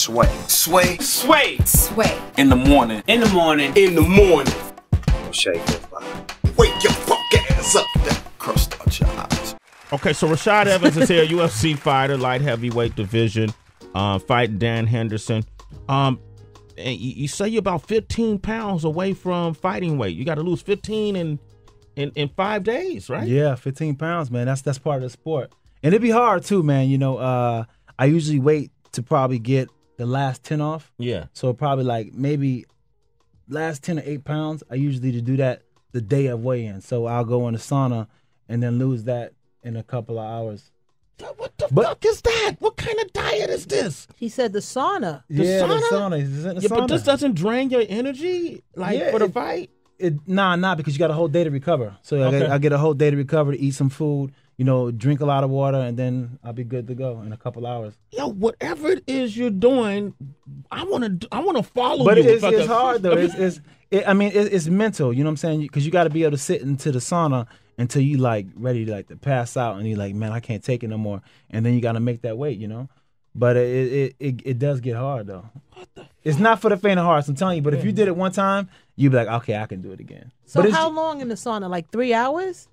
Sway. Sway. Sway. Sway. In the morning. In the morning. In the morning. Shake your body. Wake your punk ass up. Crust out your eyes. Okay, so Rashad Evans is here, UFC fighter, light heavyweight division, fighting Dan Henderson. And you say you're about 15 pounds away from fighting weight. You got to lose 15 in 5 days, right? Yeah, 15 pounds, man. That's part of the sport. And it'd be hard, too, man. You know, I usually wait to probably get the last 10 off. Yeah. So probably like maybe last 10 or 8 pounds. I usually do that the day of weigh-in. So I'll go in the sauna and then lose that in a couple of hours. What the fuck is that? What kind of diet is this? He said the sauna. The sauna. He's in the sauna. But this doesn't drain your energy for the fight? Nah, because you got a whole day to recover. So I get a whole day to recover, to eat some food, you know, drink a lot of water, and then I'll be good to go in a couple hours. Yo, whatever it is you're doing, I want to follow but you. But it's hard, though. It's mental, you know what I'm saying? Because you got to be able to sit into the sauna until you like ready to pass out, and you're like, man, I can't take it no more. And then you got to make that weight, you know. But it does get hard though. It's not for the faint of heart, I'm telling you. But if you did it one time, you'd be like, okay, I can do it again. So how long in the sauna? Like 3 hours?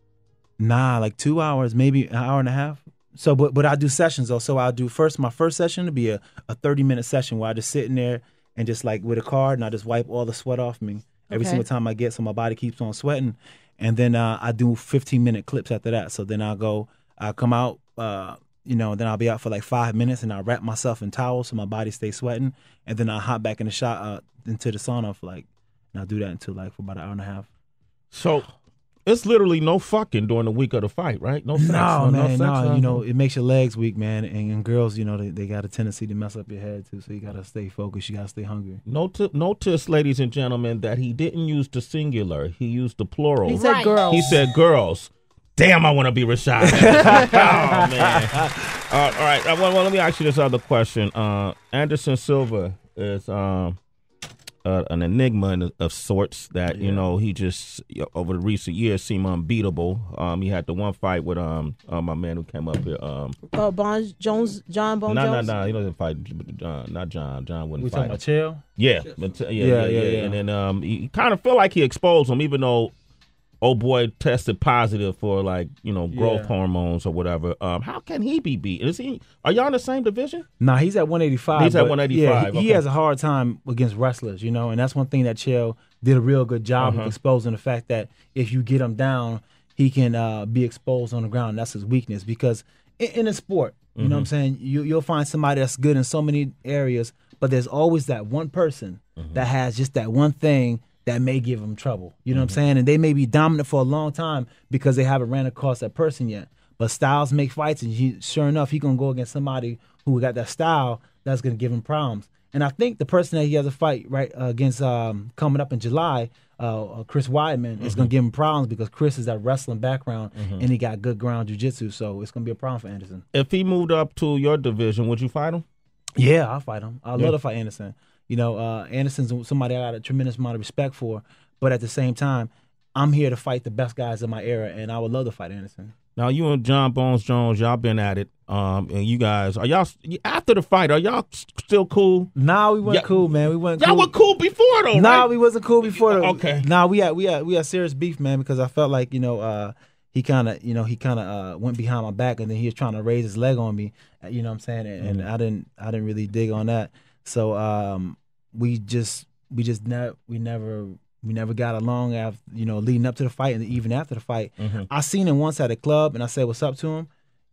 Nah, like 2 hours, maybe an hour and a half. So, but I do sessions though. So I'll do my first session to be a 30-minute session where I just sit in there and just like with a card, and I just wipe all the sweat off me every single time I get, so my body keeps on sweating. And then I do 15-minute clips after that. So then I'll come out, then I'll be out for like 5 minutes, and I'll wrap myself in towels so my body stays sweating. And then I'll hop back in the shot into the sauna and I'll do that until like for about an hour and a half. So it's literally no fucking during the week of the fight, right? No sex. No. You know, it makes your legs weak, man. And girls, you know, they got a tendency to mess up your head too. So you got to stay focused. You got to stay hungry. Notice, ladies and gentlemen, that he didn't use the singular. He used the plural. He said girls. He said girls. Damn, I want to be Rashad. Oh, man. All right. Well, let me ask you this other question. Anderson Silva is an enigma of sorts that, you know, he just, over the recent years, seemed unbeatable. He had the one fight with my man who came up here. John Bon Jones? No, he doesn't fight. Not John. John wouldn't fight. We talking about Chael? Yeah. And then he kind of felt like he exposed him, even though old boy tested positive for growth hormones or whatever. How can he be beat? Are y'all in the same division? Nah, he's at 185. He's at 185. Yeah, he has a hard time against wrestlers, you know, and that's one thing that Chael did a real good job of exposing, the fact that if you get him down, he can be exposed on the ground. That's his weakness, because in a sport, you know what I'm saying, you'll find somebody that's good in so many areas, but there's always that one person that has just that one thing that may give them trouble. You know what I'm saying? And they may be dominant for a long time because they haven't ran across that person yet. But Stiles make fights, and sure enough, he's going to go against somebody who got that style that's going to give him problems. And I think the person that he has a fight against coming up in July, Chris Weidman, is going to give him problems because Chris is that wrestling background, and he got good ground jiu-jitsu, so it's going to be a problem for Anderson. If he moved up to your division, would you fight him? Yeah, I'll fight him. I'd love to fight Anderson. You know, Anderson's somebody I got a tremendous amount of respect for, but at the same time, I'm here to fight the best guys of my era, and I would love to fight Anderson. Now, you and John Bones Jones, y'all been at it, and you guys, are y'all, after the fight, are y'all still cool? Nah, we weren't cool, man. We weren't cool. Y'all were cool before, though, Nah, right? we wasn't cool before, though. Okay. Nah, we had serious beef, man, because I felt like, he kind of went behind my back, and then he was trying to raise his leg on me, you know what I'm saying? And I didn't really dig on that. So, we never got along after, leading up to the fight, and even after the fight. I seen him once at a club, and I said what's up to him,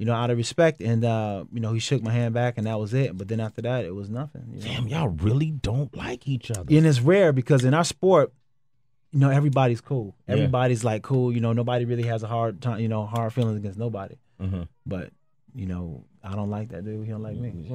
out of respect, and he shook my hand back, and that was it. But then after that, it was nothing. Damn, y'all really don't like each other. And it's rare, because in our sport, everybody's cool. Everybody's like cool. Nobody really has a hard time, hard feelings against nobody. But I don't like that dude. He don't like me.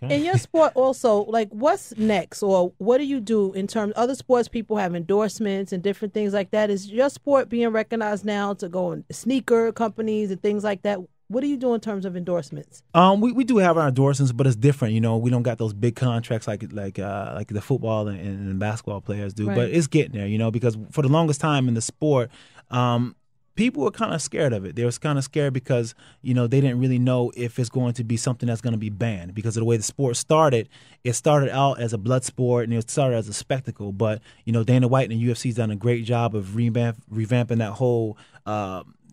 In your sport also, like, what's next, or what do you do in terms? Other sports people have endorsements and different things like that. Is your sport being recognized now to go in sneaker companies and things like that? What do you do in terms of endorsements? We do have our endorsements, but it's different. We don't got those big contracts like the football and basketball players do. Right. But it's getting there. Because for the longest time in the sport, people were kind of scared of it. They was kind of scared because, they didn't really know if it's going to be something that's going to be banned because of the way the sport started. It started out as a blood sport and it started as a spectacle. But, Dana White and the UFC's done a great job of revamping that whole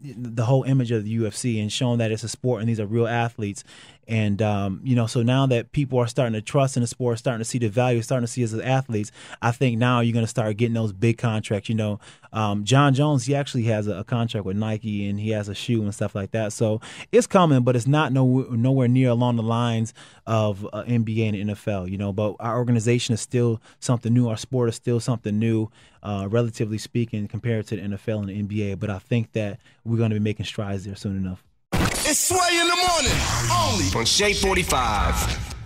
the whole image of the UFC and showing that it's a sport and these are real athletes. And, so now that people are starting to trust in the sport, starting to see the value, starting to see us as athletes, I think now you're going to start getting those big contracts. John Jones, he actually has a contract with Nike and he has a shoe and stuff like that. So it's coming, but it's not nowhere near along the lines of NBA and NFL, but our organization is still something new. Our sport is still something new, relatively speaking, compared to the NFL and the NBA. But I think that we're going to be making strides there soon enough. It's Sway in the morning, only on Shea 45.